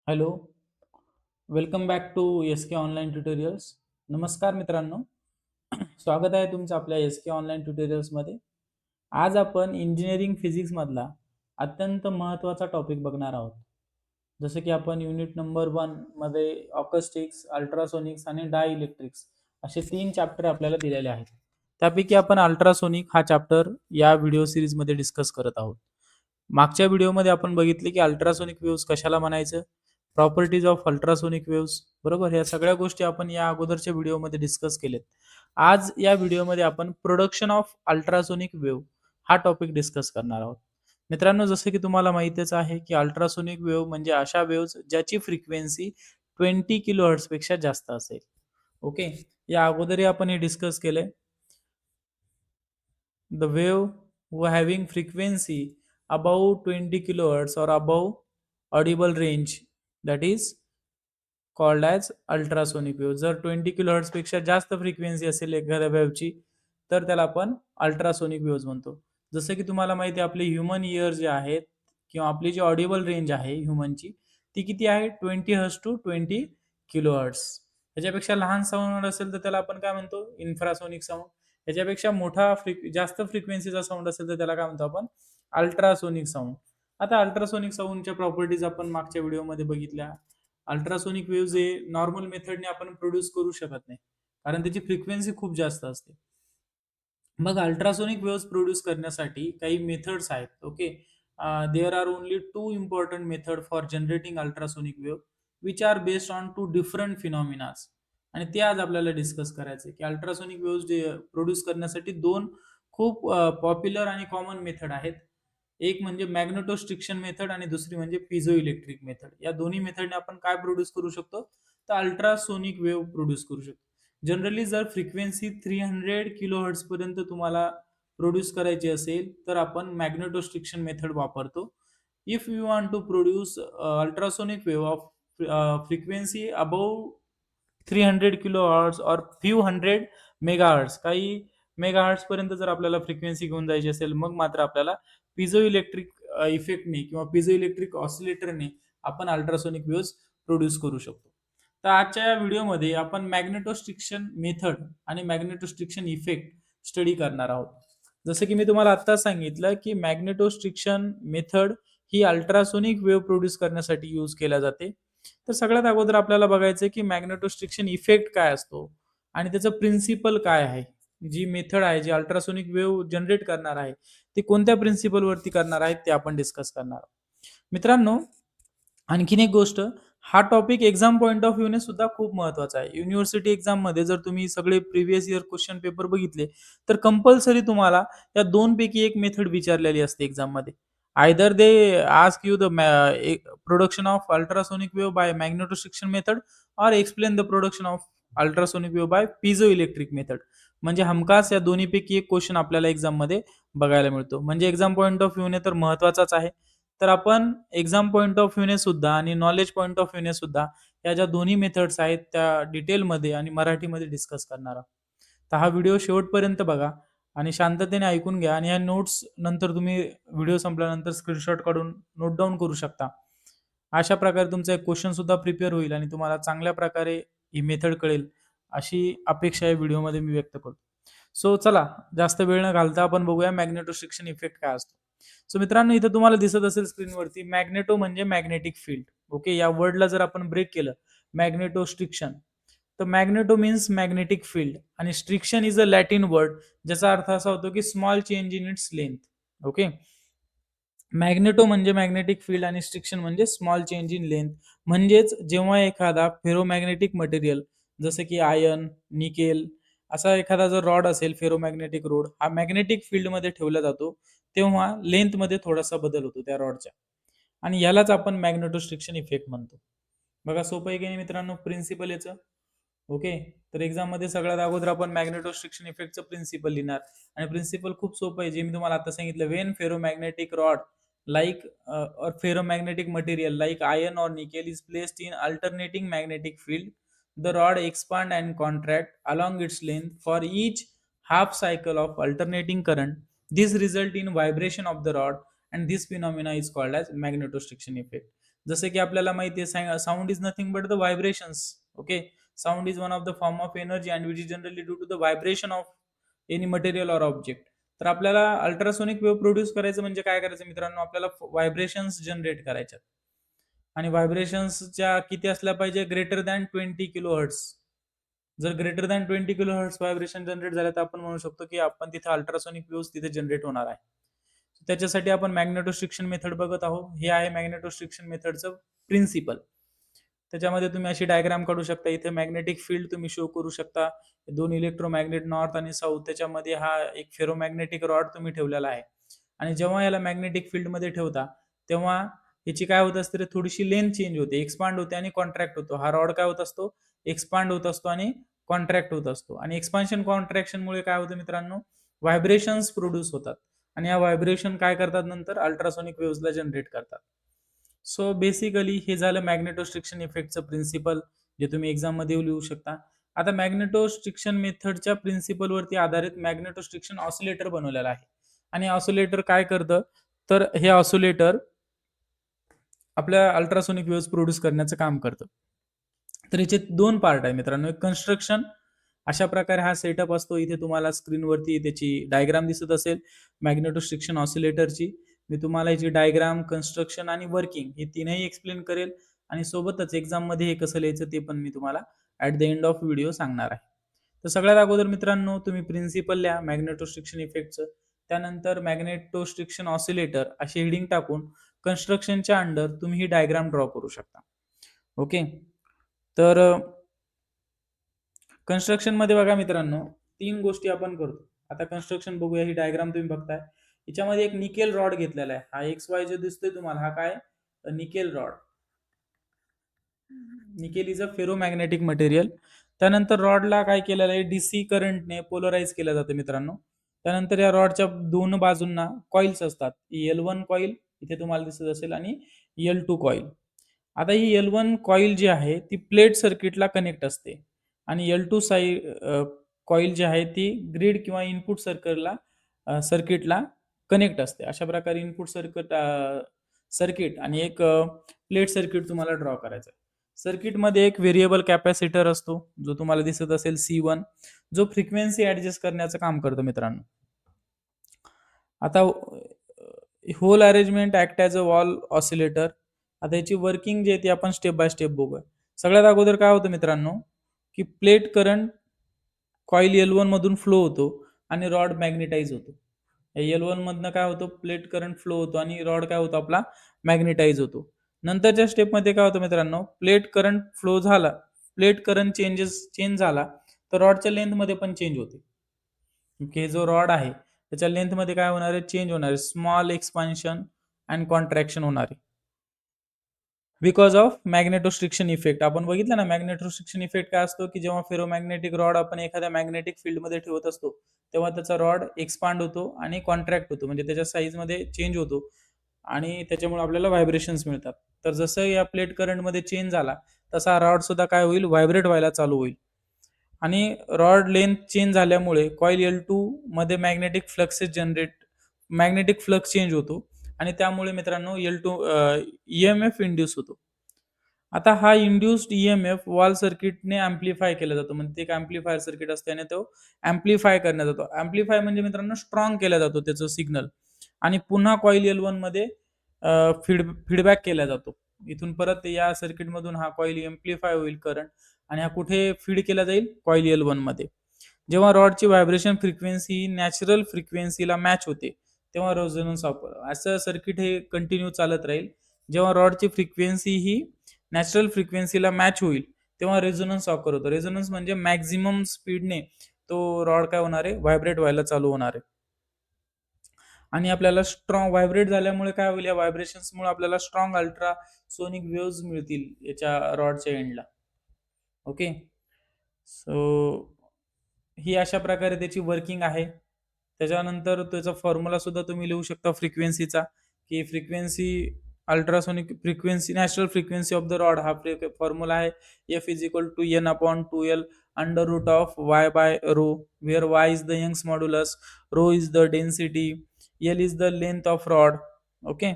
Hello, welcome back to S K online tutorials. नमस्कार मित्रांनो, स्वागत आहे तुमचं आपल्या एस के ऑनलाईन ट्युटोरियल्समध्ये. आज आपण इंजिनिअरिंग फिजिक्समधला अत्यंत महत्त्वाचा टॉपिक बघणार आहोत. जसं की आपण युनिट नंबर 1 मध्ये ऑकस्टिक्स, अल्ट्रासोनिक्स आणि डाय इलेक्ट्रिक्स असे 3 चॅप्टर आपल्याला दिलेले आहेत. त्यापैकी आपण अल्ट्रासोनिक हा चॅप्टर या व्हिडिओ सिरीजमध्ये डिस्कस करत आहोत. मागच्या व्हिडिओमध्ये आपण बघितले की अल्ट्रासोनिक वेव्हज कशाला म्हणायचं, प्रॉपर्टीज ऑफ अल्ट्रासोनिक वेव्हज, बरोबर. या सगळ्या गोष्टी आपण या अगोदरच्या व्हिडिओमध्ये डिस्कस केलेत. आज या व्हिडिओमध्ये आपण प्रोडक्शन ऑफ अल्ट्रासोनिक वेव्ह हा टॉपिक डिस्कस करणार आहोत. मित्रांनो, जसं की तुम्हाला माहितीच आहे की अल्ट्रासोनिक वेव्ह म्हणजे अशा वेव्हज ज्याची फ्रिक्वेन्सी 20 किलोहर्ट्झ पेक्षा जास्त असेल. ओके, या अगोदरही आपण हे डिस्कस केले. The wave who having frequency above 20 kilohertz or above audible range, that is called as ultrasonic wave. जर 20 किलोहर्ट्झ पेक्षा जास्त फ्रिक्वेन्सी असेल एखाद्या वेव्हची, तर त्याला आपण अल्ट्रासोनिक वेव्हज म्हणतो. जसं की तुम्हाला माहिती आहे, आपले ह्युमन इयर जे आहेत किंवा आपली जी ऑडिबल रेंज आहे ह्युमनची, ती किती आहे? 20 हर्ट्झ टू 20 किलोहर्ट्झ. त्याच्यापेक्षा लहान साऊंड असेल तर त्याला आपण काय म्हणतो? Infrasonic sound. त्याच्यापेक्षा जास्त फ्रिक्वेन्सीचा साऊंड असेल तर त्याला काय म्हणतो आपण? Ultrasonic sound. आता अल्ट्रासोनिक साऊंडच्या प्रॉपर्टीज आपण मागच्या व्हिडिओमध्ये बघितल्या. अल्ट्रासोनिक वेव्हज हे नॉर्मल मेथडने आपण प्रोड्यूस करू शकत नाही, कारण त्याची फ्रिक्वेन्सी खूप जास्त असते. मग अल्ट्रासोनिक वेव्हज प्रोड्यूस करण्यासाठी काही मेथड्स आहेत. Okay, there are only two important method for generating ultrasonic wave which are based on two different phenomenas. आणि ते आज आपल्याला डिस्कस करायचे की अल्ट्रासोनिक वेव्हज प्रोड्यूस करण्यासाठी दोन खूप पॉप्युलर आणि कॉमन मेथड आहेत. एक म्हणजे मॅग्नेटोस्ट्रिक्शन मेथड आणि दुसरी म्हणजे पिझो इलेक्ट्रिक मेथड. या दोन्ही मेथडने आपण काय प्रोड्यूस करू शकतो? तर अल्ट्रासोनिक वेव्ह प्रोड्यूस करू शकतो. जनरली जर फ्रिक्वेन्सी 300 किलोहर्ट्झ पर्यंत तुम्हाला प्रोड्यूस करायची असेल तर आपण मॅग्नेटोस्ट्रिक्शन मेथड वापरतो. If you want to produce ultrasonic wave of frequency above 300 kilohertz or few hundred megahertz, काही मेगाहर्ट्झ पर्यंत जर आपल्याला फ्रिक्वेन्सी घेऊन जायची असेल, मग मात्र आपल्याला पिझो इलेक्ट्रिक इफेक्टने किंवा पिझो इलेक्ट्रिक ऑसिलेटरने आपण अल्ट्रासोनिक वेव्हज प्रोड्यूस करू शकतो. तर आजच्या या व्हिडिओमध्ये आपण मॅग्नेटोस्ट्रिक्शन मेथड आणि मॅग्नेटोस्ट्रिक्शन इफेक्ट स्टडी करणार आहोत. जसं की मी तुम्हाला आत्ता सांगितलं की मॅग्नेटोस्ट्रिक्शन मेथड ही अल्ट्रासोनिक वेव्ह प्रोड्यूस करण्यासाठी यूज केल्या जाते. तर सगळ्यात अगोदर आपल्याला बघायचं की मॅग्नेटोस्ट्रिक्शन इफेक्ट काय असतो आणि त्याचं प्रिन्सिपल काय आहे. जी मेथड आहे, जी अल्ट्रासोनिक वेव्ह जनरेट करणार आहे, ती कोणत्या प्रिन्सिपल वरती करणार आहेत ते आपण डिस्कस करणार आहोत. मित्रांनो, आणखीन एक गोष्ट, हा टॉपिक एक्झाम पॉईंट ऑफ व्ह्यूने सुद्धा खूप महत्वाचा आहे. युनिव्हर्सिटी एक्झाम मध्ये जर तुम्ही सगळे प्रिव्हियस इयर क्वेश्चन पेपर बघितले, तर कंपल्सरी तुम्हाला या दोन पैकी एक मेथड विचारलेली असते एक्झाम मध्ये. Either they ask you the production of ultrasonic wave by magnetostriction method or explain the production of ultrasonic wave by piezo electric method. म्हणजे हमखास या दोन्हीपैकी एक क्वेश्चन आपल्याला एक्झाम मध्ये बघायला मिळतो. म्हणजे एक्झाम पॉईंट ऑफ व्ह्यूने तर महत्वाचाच आहे. तर आपण एक्झाम पॉईंट ऑफ व्ह्यूने सुद्धा आणि नॉलेज पॉईंट ऑफ व्ह्यूने सुद्धा या ज्या दोन्ही मेथड्स आहेत त्या डिटेलमध्ये आणि मराठीमध्ये डिस्कस करणार आहोत. तर हा व्हिडिओ शेवटपर्यंत बघा आणि शांततेने ऐकून घ्या, आणि या नोट्स नंतर तुम्ही व्हिडिओ संपल्यानंतर स्क्रीनशॉट काढून नोट डाऊन करू शकता. अशा प्रकारे तुमचा एक क्वेश्चन सुद्धा प्रिपेअर होईल आणि तुम्हाला चांगल्या प्रकारे ही मेथड कळेल, अशी अपेक्षा या व्हिडिओमध्ये मी व्यक्त करतो. सो चला, जास्त वेळ न घालता आपण बघूया मॅग्नेटोस्ट्रिक्शन इफेक्ट काय असतो. सो मित्रांनो, इथं तुम्हाला दिसत असेल स्क्रीनवरती, मॅग्नेटो म्हणजे मॅग्नेटिक फील्ड. ओके, या वर्डला जर आपण ब्रेक केलं, मॅग्नेटोस्ट्रिक्शन, तर मॅग्नेटो मीन्स मॅग्नेटिक फील्ड आणि striction is a Latin word ज्याचा अर्थ असा होतो की small change in its length. Okay, magneto म्हणजे मॅग्नेटिक फील्ड आणि स्ट्रिक्शन म्हणजे स्मॉल चेंज इन लेंथ. म्हणजेच जेव्हा एखादा फेरोमॅग्नेटिक मटेरियल जसं की आयर्न, निकेल असा एखादा जर रॉड असेल, फेरोमॅग्नेटिक रोड हा मॅग्नेटिक फील्ड मध्ये ठेवला जातो, तेव्हा लेंथ मध्ये थोडासा बदल होतो त्या रॉडच्या, आणि यालाच आपण मॅग्नेटोस्ट्रिक्शन इफेक्ट म्हणतो. बघा, सोपं आहे की नाही मित्रांनो प्रिन्सिपल याचं. ओके, तर एक्झाम मध्ये सगळ्यात अगोदर आपण मॅग्नेटोस्ट्रिक्शन इफेक्टचं प्रिन्सिपल लिहिणार, आणि प्रिन्सिपल खूप सोपं आहे, जे मी तुम्हाला आता सांगितलं. Wien ferromagnetic rod like or ferromagnetic material like iron or nickel is placed in alternating magnetic field, the rod expand and contract along its length for each half cycle of alternating current. This result in vibration of the rod, and this phenomena is called as magnetostriction effect. जसे की आपल्याला माहिती आहे sound is nothing but the vibrations. Okay, sound is one of the form of energy and which is generally due to the vibration of any material or object. तर आपल्याला ultrasonic wave produce करायचं म्हणजे काय करायचं मित्रांनो, आपल्याला vibrations generate करायच्यात. आणि व्हायब्रेशन्सच्या किती असल्या पाहिजे, ग्रेटर दॅन 20 किलो हर्ट्स. जर greater than 20 kilo hertz vibration generate झाले तर आपण म्हणू शकतो की आपण तिथे अल्ट्रासोनिक वेव्ह तिथे जनरेट होणार आहे. त्याच्यासाठी आपण मॅग्नेटोस्ट्रिक्शन मेथड बघत आहोत. हे आहे मॅग्नेटोस्ट्रिक्शन मेथडचं प्रिन्सिपल. त्याच्यामध्ये तुम्ही अशी डायग्राम काढू शकता. इथे मॅग्नेटिक फील्ड तुम्ही शो करू शकता. दोन इलेक्ट्रोमॅग्नेट नॉर्थ आणि साऊथ, त्याच्यामध्ये हा एक फेरोमॅग्नेटिक रॉड तुम्ही ठेवलेला आहे. आणि जेव्हा याला मॅग्नेटिक फील्डमध्ये ठेवता तेव्हा याची काय होत असते, थोडीशी लेंथ चेंज होते, एक्सपांड होते आणि कॉन्ट्रॅक्ट होतो. हा रॉड काय होत असतो, एक्सपांड होत असतो आणि कॉन्ट्रॅक्ट होत असतो. आणि एक्सपान्शन कॉन्ट्रॅक्शनमुळे काय होतं मित्रांनो, व्हायब्रेशन्स प्रोड्यूस होतात. आणि या व्हायब्रेशन काय करतात, नंतर अल्ट्रासोनिक वेव्हजला जनरेट करतात. सो बेसिकली हे झालं मॅग्नेटोस्ट्रिक्शन इफेक्टचं प्रिन्सिपल, जे तुम्ही एक्झाम मध्ये लिहू शकता. आता मॅग्नेटोस्ट्रिक्शन मेथडच्या प्रिन्सिपलवरती आधारित मॅग्नेटोस्ट्रिक्शन ऑसिलेटर बनवलेला आहे. आणि ऑसिलेटर काय करतं, तर हे ऑसिलेटर आपल्या अल्ट्रासोनिक वेव्हज प्रोड्यूस करण्याचं काम करतं. तर याचे दोन पार्ट आहे मित्रांनो. एक कन्स्ट्रक्शन, अशा प्रकारे हा सेटअप असतो. इथे तुम्हाला स्क्रीनवरती त्याची डायग्राम दिसत असेल मॅग्नेटोस्ट्रिक्शन ऑसिलेटरची. मी तुम्हाला याची डायग्राम, कन्स्ट्रक्शन आणि वर्किंग हे तीनही एक्सप्लेन करेल. आणि सोबतच एक्झाम मध्ये हे कसं लिहायचं ते पण मी तुम्हाला at the end of video सांगणार आहे. तर सगळ्यात अगोदर मित्रांनो तुम्ही प्रिन्सिपल लिहा मॅग्नेटोस्ट्रिक्शन इफेक्टचं. त्यानंतर मॅग्नेटोस्ट्रिक्शन ऑसिलेटर अशी हेडिंग टाकून कन्स्ट्रक्शनच्या अंडर तुम्ही ही डायग्राम ड्रॉ करू शकता. ओके, तर कन्स्ट्रक्शन मध्ये बघा मित्रांनो, तीन गोष्टी आपण करतो. आता कन्स्ट्रक्शन बघूया. ही डायग्राम तुम्ही बघताय, याच्यामध्ये एक निकेल रॉड घेतलेला आहे. हा एक्स वाय जो दिसतोय तुम्हाला, हा काय, nickel rod. Nickel is a ferromagnetic material. त्यानंतर रॉडला काय केलेलं आहे, डीसी करंटने पोलराइज केलं जातं मित्रांनो. त्यानंतर या रॉडच्या दोन बाजूंना कॉइल्स असतात. L1 कॉइल इथे तुम्हाला दिसत असेल आणि L2 कॉइल. आता ही L1 कॉइल जी आहे ती प्लेट सर्किटला कनेक्ट असते आणि L2 कॉइल जी आहे ती ग्रीड किंवा इनपुट सर्किटला कनेक्ट असते. अशा प्रकारे इनपुट सर्किट आणि एक प्लेट सर्किट तुम्हाला ड्रॉ करायचं आहे. सर्किटमध्ये एक व्हेरिएबल कॅपॅसिटर असतो जो तुम्हाला दिसत असेल C1, जो फ्रिक्वेन्सी ऍडजस्ट करण्याचं काम करतो मित्रांनो. आता whole arrangement act as a valve oscillator. आता याची वर्किंग जी आहे ती आपण स्टेप बाय स्टेप बघूया. सगळ्यात अगोदर काय होतं मित्रांनो, की प्लेट करंट कॉइल L1 मधून फ्लो होतो आणि रॉड मॅग्नेटाइज होतो. L1 मधनं काय होतं, प्लेट करंट फ्लो होतो आणि रॉड काय होतो आपला, मॅग्नेटाइज होतो. नंतरच्या स्टेपमध्ये काय होतं मित्रांनो, प्लेट करंट फ्लो झाला, प्लेट करंट चेंज झाला तर रॉडच्या लेंथ मध्ये पण चेंज होते. ओके, जो रॉड आहे त्याच्या लेंथ मध्ये काय होणार आहे, चेंज होणार आहे. स्मॉल एक्सपान्शन अँड कॉन्ट्रॅक्शन होणार आहे बिकॉज ऑफ मॅग्नेटोस्ट्रिक्शन इफेक्ट. आपण बघितलं ना, मॅग्नेटोस्ट्रिक्शन इफेक्ट काय असतो, की जेव्हा फेरोमॅग्नेटिक रॉड आपण एखाद्या मॅग्नेटिक फील्ड मध्ये ठेवत असतो तेव्हा त्याचा रॉड एक्सपांड होतो आणि कॉन्ट्रॅक्ट होतो, म्हणजे त्याच्या साईज मध्ये चेंज होतो आणि त्याच्यामुळे आपल्याला व्हायब्रेशन्स मिळतात. तर जसं या प्लेट करंट मध्ये चेंज झाला तसा रॉड सुद्धा काय होईल, व्हायब्रेट व्हायला चालू होईल. आणि रॉड लेंथ चेंज झाल्यामुळे कॉइल L2 मध्ये मॅग्नेटिक फ्लक्स चेंज होतो आणि त्यामुळे मित्रांनो L2 EMF इंड्यूस होतो. आता हा इंड्युस्ड EMF वॉल सर्किटने अँप्लिफाय केला जातो. म्हणजे एक अँप्लिफायर सर्किट असते आणि तो अँप्लिफाय करण्यात जातो. अँप्लिफाय म्हणजे मित्रांनो स्ट्रॉंग केला जातो त्याचं सिग्नल आणि पुन्हा कॉइल L1 मध्ये फीडबॅक केला जातो. इथून परत या सर्किट मधून हा कॉइल अँप्लिफाय होईल करंट आणि हा कुठे फीड केला जाईल, कॉइल L1 मध्ये. जेव्हा रॉडची व्हायब्रेशन फ्रिक्वेन्सी नॅचरल फ्रिक्वेन्सीला मॅच होते तेव्हा रेझोनन्स असं सर्किट हे कंटिन्यू चालत राहील. जेव्हा रॉडची फ्रिक्वेन्सी ही नॅचरल फ्रिक्वेन्सीला मॅच होईल तेव्हा रेझोनन्स ऑकर होतो. रेझोनन्स म्हणजे मॅक्झिमम स्पीडने तो रॉड काय होणार आहे, व्हायब्रेट व्हायला चालू होणार आहे. आणि आपल्याला स्ट्रॉंग व्हायब्रेट झाल्यामुळे काय होईल, या व्हायब्रेशन्समुळे आपल्याला स्ट्रॉंग अल्ट्रासोनिक वेव्हज मिळतील याच्या रॉडच्या एंडला. ओके, सो ही अशा प्रकारे त्याची वर्किंग आहे. त्याच्यानंतर त्याचा फॉर्म्युला सुद्धा तुम्ही लिहू शकता फ्रिक्वेन्सीचा, की frequency ultrasonic frequency natural frequency of the rod हा फॉर्म्युला आहे F is equal to N/2L under root of Y by rho, where Y is the Young's modulus, rho is the density, L is the length of rod. Okay,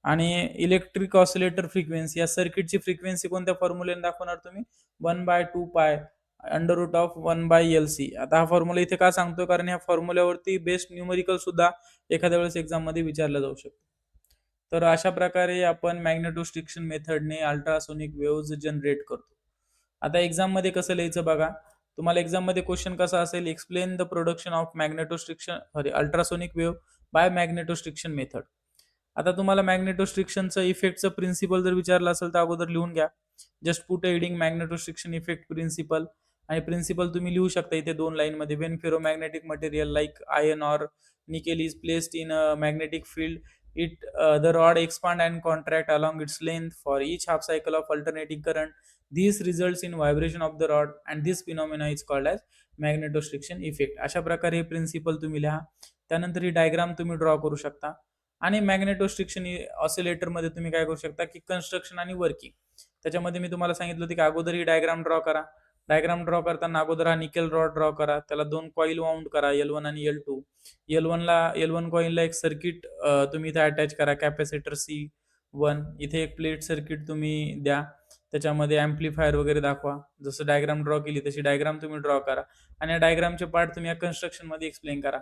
आणि electric oscillator frequency या सर्किटची frequency कोणत्या फॉर्म्युलेने दाखवणार तुम्ही? 1/2 pi under root of 1/LC. आता हा formula इथे का सांगतो, कारण ह्या फॉर्म्युल्यावरती बेस्ट न्यूमरिकल सुद्धा एखाद्या वेळेस एक्झाम मध्ये विचारलं जाऊ शकतं. तर अशा प्रकारे आपण मॅग्नेटोस्ट्रिक्शन मेथडने अल्ट्रासोनिक वेव्हज जनरेट करतो. आता एक्झाम मध्ये कसं लिहायचं बघा. तुम्हाला एक्झाम मध्ये क्वेश्चन कसा असेल, explain the production of magnetostriction sorry ultrasonic wave by magnetostriction method. आता तुम्हाला मॅग्नेटोस्ट्रिक्शनचं इफेक्टचं प्रिन्सिपल जर विचारलं असेल तर अगोदर लिहून घ्या. Just put heading magnetostriction effect principle. आणि प्रिन्सिपल तुम्ही लिहू शकता इथे 2 लाईन मध्ये. When ferromagnetic material like iron or nickel is placed in a magnetic field, the rod expand and contract along its length for each half cycle of alternating current. This results in vibration of the rod and this phenomena is called as magnetostriction effect. अशा प्रकारे हे principal तुम्ही लिहा. त्यानंतर ही diagram तुम्ही draw करू शकता. आणि मॅग्नेटोस्ट्रिक्शन ऑसिलेटर मध्ये तुम्ही काय करू शकता की कन्स्ट्रक्शन आणि वर्किंग. त्याच्यामध्ये मी तुम्हाला सांगितलं होतं की अगोदर ही डायग्राम ड्रॉ करा. डायग्राम ड्रॉ करताना अगोदर हा निकेल रॉड ड्रॉ करा, त्याला 2 कॉईल वाउंड करा, L1 आणि L2. L1 कॉइलला एक सर्किट तुम्ही इथे अटॅच करा, कॅपॅसिटर C1. इथे एक प्लेट सर्किट तुम्ही द्या, त्याच्यामध्ये ऍम्प्लिफायर वगैरे दाखवा. जसं डायग्राम ड्रॉ केली तशी डायग्राम तुम्ही ड्रॉ करा. आणि या डायग्रामचे पार्ट तुम्ही या कन्स्ट्रक्शन मध्ये एक्सप्लेन करा.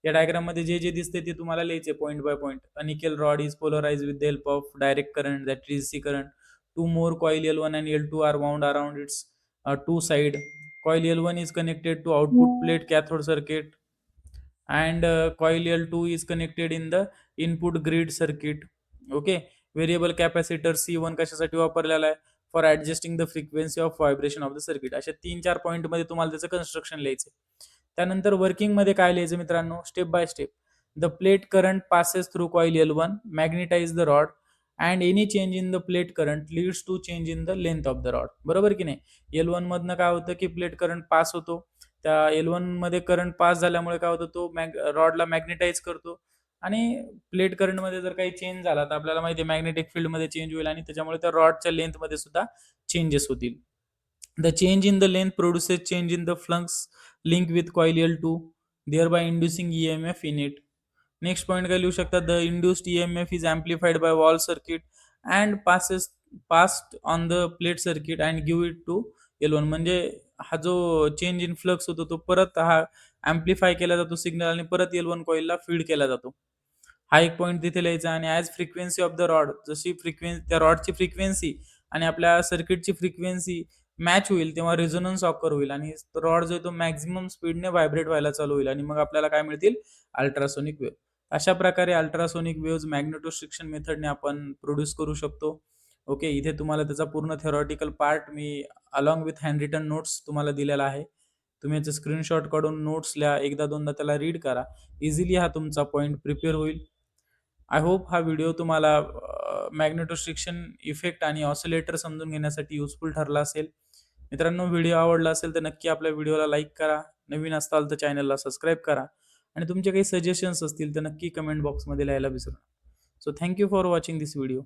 या डायग्राम मध्ये जे जे दिसते ते तुम्हाला लिहायचे point by point. A nickel rod is polarise with the help of direct current, that is C current. 2 more coil L1 and L2 are wound around its two side. Coil L1 is connected to output plate cathode circuit and coil L2 is connected in the input grid circuit. Okay. Variable capacitor C1 कशासाठी वापरलेला आहे? For adjusting the frequency of vibration of the circuit. अशा 3-4 point मध्ये तुम्हाला त्याचं construction लिहायचं. त्यानंतर working मध्ये काय लिहायचं मित्रांनो, step by step. The plate current passes through coil L1, magnetize the rod and any change in the plate current leads to change in the length of the rod. बरोबर की नाही? L1 मधनं काय होतं की प्लेट करंट पास होतो. त्या L1 मध्ये करंट पास झाल्यामुळे काय होतं, तो रॉडला मॅग्नेटाइज करतो. आणि प्लेट करंट मध्ये जर काही चेंज झाला तर आपल्याला माहिती आहे मॅग्नेटिक फील्ड मध्ये चेंज होईल आणि त्याच्यामुळे त्या रॉडच्या लेंथ मध्ये सुद्धा चेंजेस होतील. The change in the length produces change in the flux link with coil L2, thereby inducing EMF in it. Next point काय लिहू शकता, the induced EMF is amplified by valve circuit and passed on the plate circuit and give it to L1. म्हणजे हा जो change in flux होतो तो परत हा एम्प्लिफाय केला जातो सिग्नल आणि परत L1 कॉइलला फीड केला जातो. हा एक पॉईंट तिथे लिहायचा. आणि as frequency of the rod, जशी फ्रिक्वेन्सी त्या रॉडची फ्रिक्वेन्सी आणि आपल्या सर्किटची फ्रिक्वेन्सी मॅच होईल तेव्हा रेझोनन्स ऑकर होईल आणि रॉड जो आहे तो मॅक्झिमम स्पीडने व्हायब्रेट व्हायला चालू होईल आणि मग आपल्याला काय मिळतील? Ultrasonic wave. अशा प्रकारे अल्ट्रासोनिक वेव्हज मॅग्नेटोस्ट्रिक्शन मेथडने आपण प्रोड्यूस करू शकतो. ओके. इथे तुम्हाला त्याचा पूर्ण थेरॉटिकल पार्ट मी along with handwritten notes तुम्हाला दिलेला आहे. तुम्ही याचे स्क्रीनशॉट काढून नोट्स लिहा, एकदा दोनदा त्याला रीड करा. इझिली हा तुमचा पॉईंट प्रिपेअर होईल. आय होप हा व्हिडिओ तुम्हाला मॅग्नेटोस्ट्रिक्शन इफेक्ट आणि ऑसिलेटर समजून घेण्यासाठी युजफुल ठरला असेल. मित्रांनो, व्हिडिओ आवडला असेल तर नक्की आपल्या व्हिडिओला लाईक करा. नवीन असताल तर चॅनलला सबस्क्राईब करा. आणि तुमचे काही सजेशन्स असतील तर नक्की कमेंट बॉक्समध्ये लिहायला विसरू नका. So thank you for watching this video.